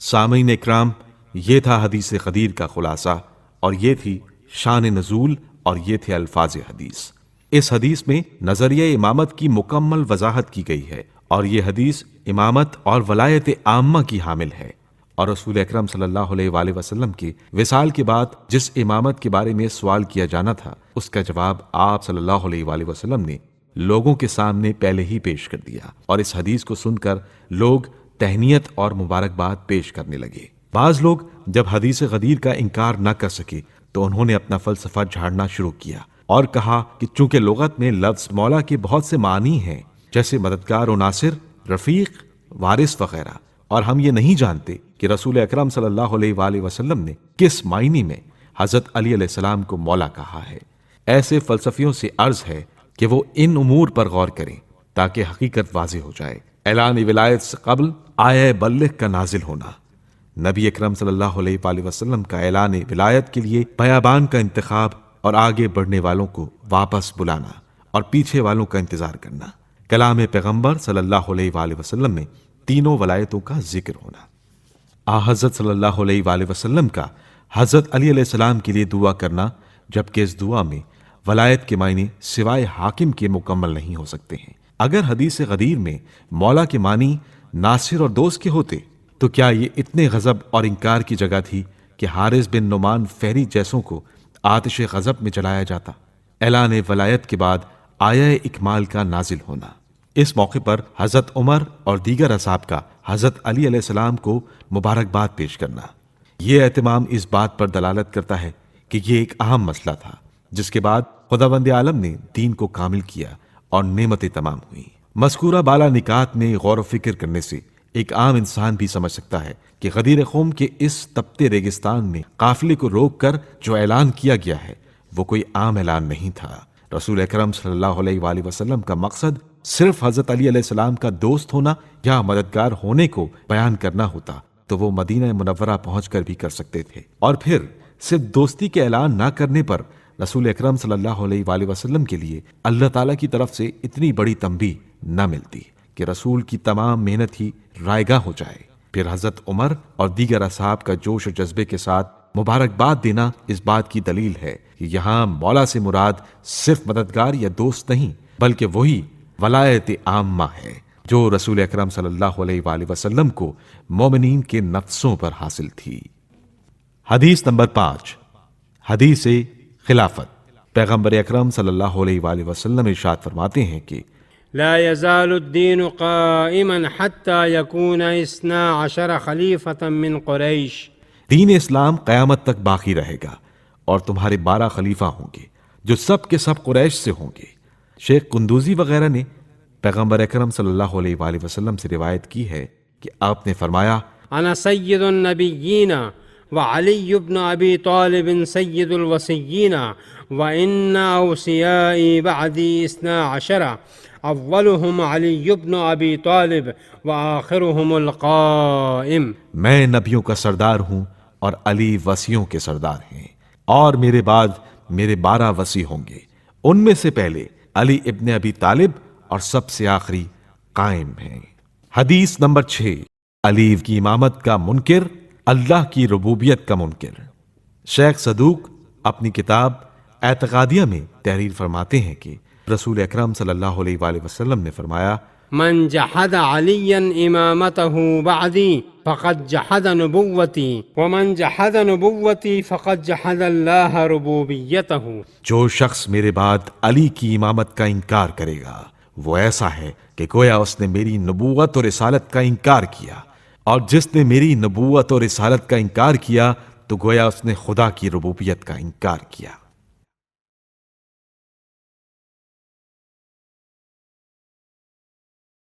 سامعین اکرام، یہ تھا حدیث غدیر کا خلاصہ، اور یہ تھی شان نزول، اور یہ تھے الفاظ حدیث۔ اس حدیث میں نظریہ امامت کی مکمل وضاحت کی گئی ہے، اور یہ حدیث امامت اور ولایت عامہ کی حامل ہے۔ اور رسول اکرم صلی اللہ علیہ وآلہ وسلم کی وصال کے بعد جس امامت کے بارے میں سوال کیا جانا تھا، اس کا جواب آپ صلی اللہ علیہ وآلہ وسلم نے لوگوں کے سامنے پہلے ہی پیش کر دیا، اور اس حدیث کو سن کر لوگ تہنیت اور مبارکباد پیش کرنے لگے۔ بعض لوگ جب حدیث غدیر کا انکار نہ کر سکے تو انہوں نے اپنا فلسفہ جھاڑنا شروع کیا اور کہا کہ چونکہ لغت میں لفظ مولا کے بہت سے معنی ہیں، جیسے مددگار و ناصر، رفیق، وارث وغیرہ، اور ہم یہ نہیں جانتے کہ رسول اکرم صلی اللہ علیہ وآلہ وسلم نے کس معنی میں حضرت علی علیہ السلام کو مولا کہا ہے۔ ایسے فلسفیوں سے عرض ہے کہ وہ ان امور پر غور کریں تاکہ حقیقت واضح ہو جائے۔ اعلان ولایت سے قبل آیہ بلغ کا نازل ہونا، نبی اکرم صلی اللہ علیہ وآلہ وسلم کا اعلان ولایت کے لیے بیابان کا انتخاب اور آگے بڑھنے والوں کو واپس بلانا اور پیچھے والوں کا انتظار کرنا۔ کلام پیغمبر صلی اللہ علیہ وآلہ وسلم میں تینوں ولایتوں کا ذکر ہونا۔ حضرت صلی اللہ علیہ وآلہ وسلم کا حضرت علی علیہ السلام کے لیے دعا کرنا، جبکہ اس دعا میں ولایت کے معنی سوائے حاکم کے مکمل نہیں ہو سکتے ہیں۔ اگر حدیث غدیر میں مولا کے معنی ناصر اور دوست کے ہوتے تو کیا یہ اتنے غضب اور انکار کی جگہ تھی کہ حارث بن نعمان فہری جیسوں کو آتش غضب میں جلایا جاتا؟ اعلان ولایت کے بعد آیہ اکمال کا نازل ہونا، اس موقع پر حضرت عمر اور دیگر اصحاب کا حضرت علی علیہ السلام کو مبارکباد پیش کرنا، یہ اہتمام اس بات پر دلالت کرتا ہے کہ یہ ایک اہم مسئلہ تھا جس کے بعد خداوند عالم نے دین کو کامل کیا اور نعمتیں تمام ہوئیں۔ مذکورہ بالا نکات میں غور و فکر کرنے سے ایک عام انسان بھی سمجھ سکتا ہے کہ غدیر قوم کے اس تپتے ریگستان میں قافلے کو روک کر جو اعلان کیا گیا ہے وہ کوئی عام اعلان نہیں تھا۔ رسول اکرم صلی اللہ علیہ وآلہ وسلم کا مقصد صرف حضرت علی علیہ السلام کا دوست ہونا یا مددگار ہونے کو بیان کرنا ہوتا تو وہ مدینہ منورہ پہنچ کر بھی کر سکتے تھے، اور پھر صرف دوستی کے اعلان نہ کرنے پر رسول اکرم صلی اللہ علیہ وآلہ وسلم کے لیے اللہ تعالیٰ کی طرف سے اتنی بڑی تنبیہ نہ ملتی کہ رسول کی تمام محنت ہی رائگاں ہو جائے۔ پھر حضرت عمر اور دیگر اصحاب کا جوش و جذبے کے ساتھ مبارکباد دینا اس بات کی دلیل ہے کہ یہاں مولا سے مراد صرف مددگار یا دوست نہیں بلکہ وہی ولایت عامہ ہے جو رسول اکرم صلی اللہ علیہ وآلہ وسلم کو مومنین کے نفسوں پر حاصل تھی۔ حدیث نمبر 5، حدیث خلافت۔ پیغمبر اکرم صلی اللہ علیہ وآلہ وسلم ارشاد فرماتے ہیں کہ لا يزال الدين قائما حتى يكون 12 خلیفة من قریش۔ دین اسلام قیامت تک باقی رہے گا اور تمہارے 12 خلیفہ ہوں گے جو سب کے سب قریش سے ہوں گے۔ شیخ قندوزی وغیرہ نے پیغمبر اکرم صلی اللہ علیہ وآلہ وسلم سے روایت کی ہے کہ آپ نے فرمایا، انا سید النبیین وعلی بن ابی طالب سید الوصیین وان اوصیائی بعدی 12 اولهم علی بن ابی طالب وآخرهم القائم۔ میں نبیوں کا سردار ہوں اور علی وصیوں کے سردار ہیں، اور میرے بعد میرے 12 وصی ہوں گے، ان میں سے پہلے علی ابن ابی طالب اور سب سے آخری قائم ہیں۔ حدیث نمبر 6، علی کی امامت کا منکر، اللہ کی ربوبیت کا منکر۔ شیخ صدوق اپنی کتاب اعتقادیہ میں تحریر فرماتے ہیں کہ رسول اکرم صلی اللہ علیہ وآلہ وسلم نے فرمایا، من جحد علیا امامته بعدی فقد جحد نبوتی ومن جحد نبوتی فقد جحد اللہ ربوبیتہ۔ جو شخص میرے بعد علی کی امامت کا انکار کرے گا وہ ایسا ہے کہ گویا اس نے میری نبوت اور رسالت کا انکار کیا، اور جس نے میری نبوت اور رسالت کا انکار کیا تو گویا اس نے خدا کی ربوبیت کا انکار کیا۔